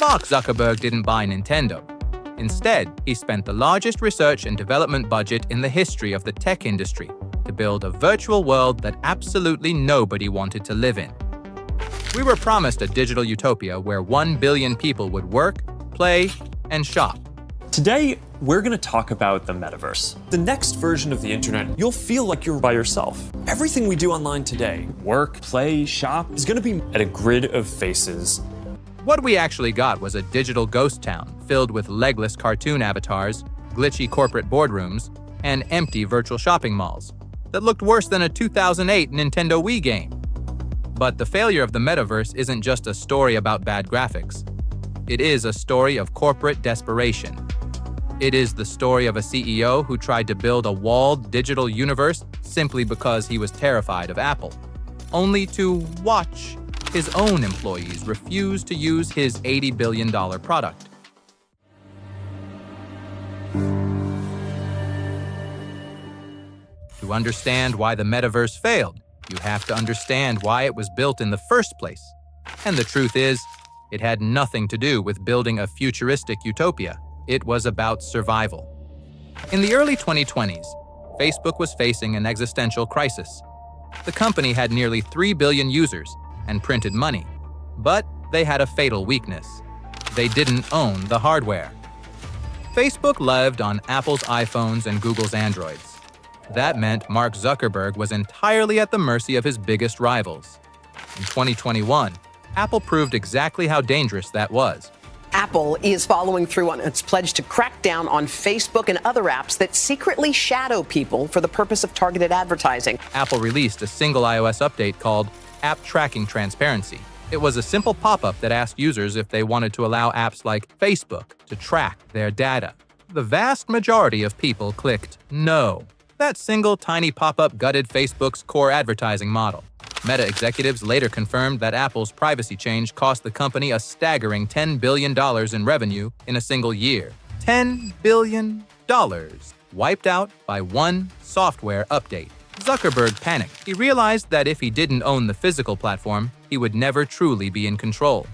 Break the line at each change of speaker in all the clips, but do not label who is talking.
Mark Zuckerberg didn't buy Nintendo. Instead, he spent the largest research and development budget in the history of the tech industry to build a virtual world that absolutely nobody wanted to live in. We were promised a digital utopia where 1 billion people would work, play, and shop.
Today, we're going to talk about the Metaverse. The next version of the internet, you'll feel like you're by yourself. Everything we do online today, work, play, shop, is going to be at a grid of faces.
What we actually got was a digital ghost town filled with legless cartoon avatars, glitchy corporate boardrooms, and empty virtual shopping malls that looked worse than a 2008 Nintendo Wii game. But the failure of the Metaverse isn't just a story about bad graphics. It is a story of corporate desperation. It is the story of a CEO who tried to build a walled digital universe simply because he was terrified of Apple, only to watch his own employees refuse to use his $80 billion product. To understand why the Metaverse failed, you have to understand why it was built in the first place. And the truth is, it had nothing to do with building a futuristic utopia. It was about survival. In the early 2020s, Facebook was facing an existential crisis. The company had nearly 3 billion users and printed money, but they had a fatal weakness. They didn't own the hardware. Facebook lived on Apple's iPhones and Google's Androids. That meant Mark Zuckerberg was entirely at the mercy of his biggest rivals. In 2021, Apple proved exactly how dangerous that was.
Apple is following through on its pledge to crack down on Facebook and other apps that secretly shadow people for the purpose of targeted advertising.
Apple released a single iOS update called App Tracking Transparency. It was a simple pop-up that asked users if they wanted to allow apps like Facebook to track their data. The vast majority of people clicked no. That single tiny pop-up gutted Facebook's core advertising model. Meta executives later confirmed that Apple's privacy change cost the company a staggering $10 billion in revenue in a single year. $10 billion wiped out by one software update. Zuckerberg panicked. He realized that if he didn't own the physical platform, he would never truly be in control.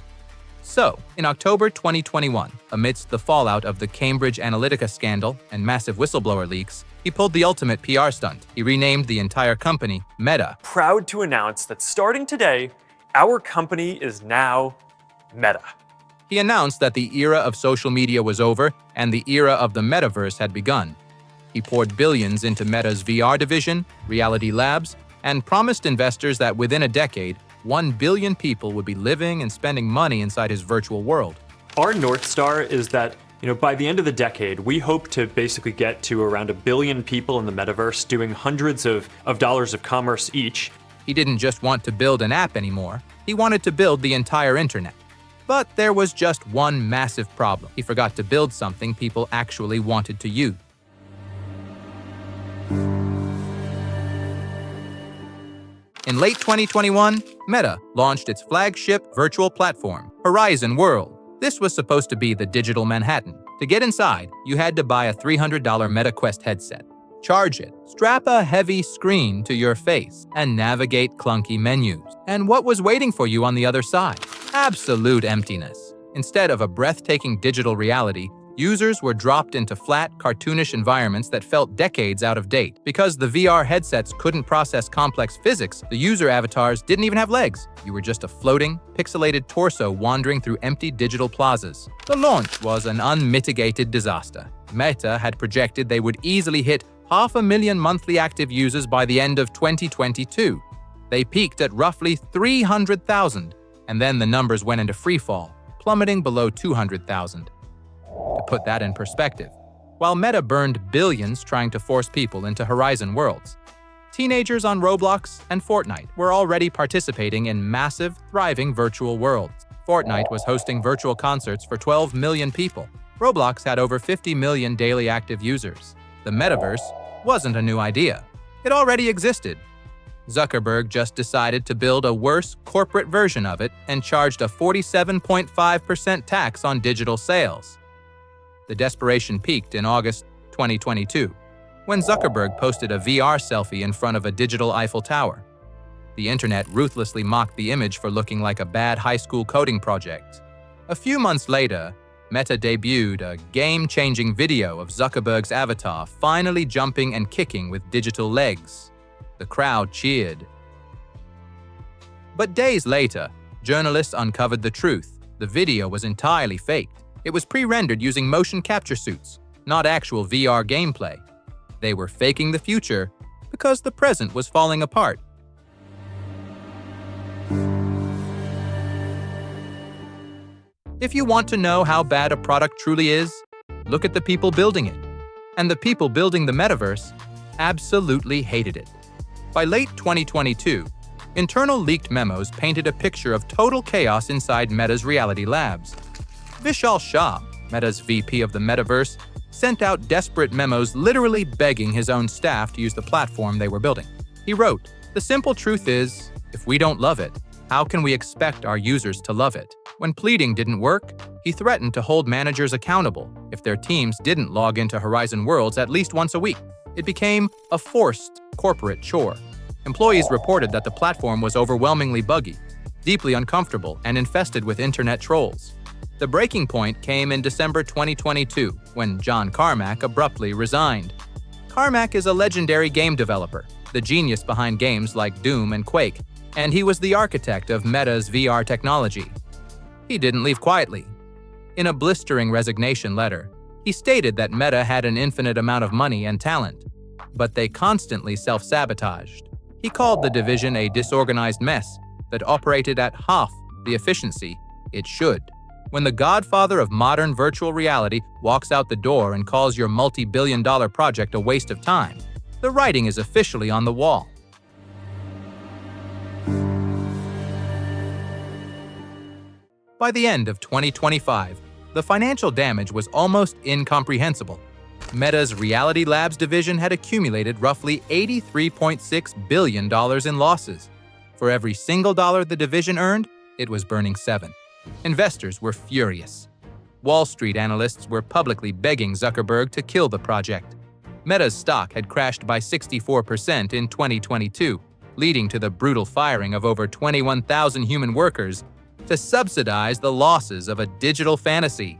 So, in October 2021, amidst the fallout of the Cambridge Analytica scandal and massive whistleblower leaks, he pulled the ultimate PR stunt. He renamed the entire company Meta.
Proud to announce that starting today, our company is now Meta.
He announced that the era of social media was over and the era of the Metaverse had begun. He poured billions into Meta's VR division, Reality Labs, and promised investors that within a decade, 1 billion people would be living and spending money inside his virtual world.
Our North Star is that, by the end of the decade, we hope to basically get to around 1 billion people in the Metaverse doing hundreds of dollars of commerce each.
He didn't just want to build an app anymore. He wanted to build the entire internet. But there was just one massive problem. He forgot to build something people actually wanted to use. In late 2021, Meta launched its flagship virtual platform, Horizon World. This was supposed to be the digital Manhattan. To get inside, you had to buy a $300 Meta Quest headset, charge it, strap a heavy screen to your face, and navigate clunky menus. And what was waiting for you on the other side? Absolute emptiness. Instead of a breathtaking digital reality, users were dropped into flat, cartoonish environments that felt decades out of date. Because the VR headsets couldn't process complex physics, the user avatars didn't even have legs. You were just a floating, pixelated torso wandering through empty digital plazas. The launch was an unmitigated disaster. Meta had projected they would easily hit 500,000 monthly active users by the end of 2022. They peaked at roughly 300,000, and then the numbers went into freefall, plummeting below 200,000. To put that in perspective, while Meta burned billions trying to force people into Horizon Worlds, teenagers on Roblox and Fortnite were already participating in massive, thriving virtual worlds. Fortnite was hosting virtual concerts for 12 million people. Roblox had over 50 million daily active users. The Metaverse wasn't a new idea. It already existed. Zuckerberg just decided to build a worse corporate version of it and charged a 47.5% tax on digital sales. The desperation peaked in August 2022, when Zuckerberg posted a VR selfie in front of a digital Eiffel Tower. The internet ruthlessly mocked the image for looking like a bad high school coding project. A few months later, Meta debuted a game-changing video of Zuckerberg's avatar finally jumping and kicking with digital legs. The crowd cheered. But days later, journalists uncovered the truth. The video was entirely faked. It was pre-rendered using motion capture suits, not actual VR gameplay. They were faking the future because the present was falling apart. If you want to know how bad a product truly is, look at the people building it. And the people building the metaverse absolutely hated it. By late 2022, internal leaked memos painted a picture of total chaos inside Meta's reality labs. Vishal Shah, Meta's VP of the Metaverse, sent out desperate memos literally begging his own staff to use the platform they were building. He wrote, "The simple truth is, if we don't love it, how can we expect our users to love it?" When pleading didn't work, he threatened to hold managers accountable if their teams didn't log into Horizon Worlds at least once a week. It became a forced corporate chore. Employees reported that the platform was overwhelmingly buggy, deeply uncomfortable, and infested with internet trolls. The breaking point came in December 2022, when John Carmack abruptly resigned. Carmack is a legendary game developer, the genius behind games like Doom and Quake, and he was the architect of Meta's VR technology. He didn't leave quietly. In a blistering resignation letter, he stated that Meta had an infinite amount of money and talent, but they constantly self-sabotaged. He called the division a disorganized mess that operated at half the efficiency it should. When the godfather of modern virtual reality walks out the door and calls your multi-billion-dollar project a waste of time, the writing is officially on the wall. By the end of 2025, the financial damage was almost incomprehensible. Meta's Reality Labs division had accumulated roughly $83.6 billion in losses. For every single dollar the division earned, it was burning 7. Investors were furious. Wall Street analysts were publicly begging Zuckerberg to kill the project. Meta's stock had crashed by 64% in 2022, leading to the brutal firing of over 21,000 human workers to subsidize the losses of a digital fantasy.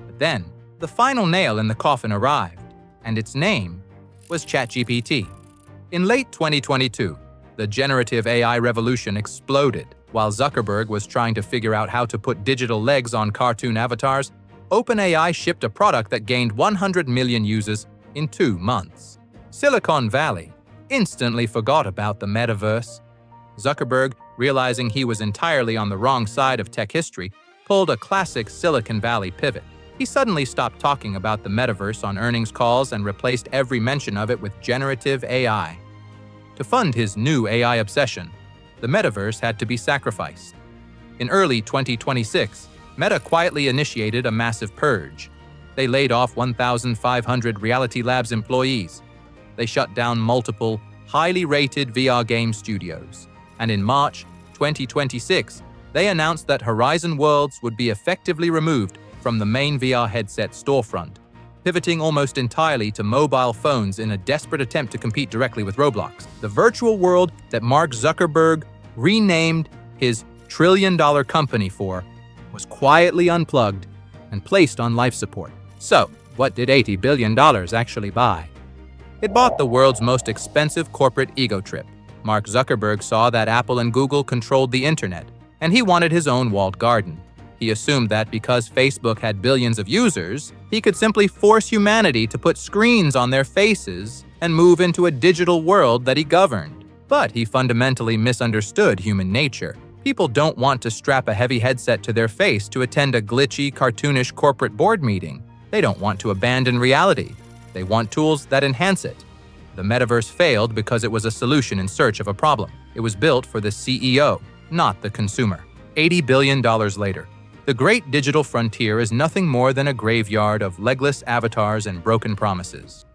But then, the final nail in the coffin arrived, and its name was ChatGPT. In late 2022, the generative AI revolution exploded. While Zuckerberg was trying to figure out how to put digital legs on cartoon avatars, OpenAI shipped a product that gained 100 million users in 2 months. Silicon Valley instantly forgot about the metaverse. Zuckerberg, realizing he was entirely on the wrong side of tech history, pulled a classic Silicon Valley pivot. He suddenly stopped talking about the metaverse on earnings calls and replaced every mention of it with generative AI. To fund his new AI obsession, the metaverse had to be sacrificed. In early 2026, Meta quietly initiated a massive purge. They laid off 1,500 Reality Labs employees. They shut down multiple, highly rated VR game studios. And in March 2026, they announced that Horizon Worlds would be effectively removed from the main VR headset storefront, pivoting almost entirely to mobile phones in a desperate attempt to compete directly with Roblox. The virtual world that Mark Zuckerberg renamed his trillion-dollar company for was quietly unplugged and placed on life support. So, what did $80 billion actually buy? It bought the world's most expensive corporate ego trip. Mark Zuckerberg saw that Apple and Google controlled the internet, and he wanted his own walled garden. He assumed that because Facebook had billions of users, he could simply force humanity to put screens on their faces and move into a digital world that he governed. But he fundamentally misunderstood human nature. People don't want to strap a heavy headset to their face to attend a glitchy, cartoonish corporate board meeting. They don't want to abandon reality. They want tools that enhance it. The metaverse failed because it was a solution in search of a problem. It was built for the CEO, not the consumer. $80 billion later, the great digital frontier is nothing more than a graveyard of legless avatars and broken promises.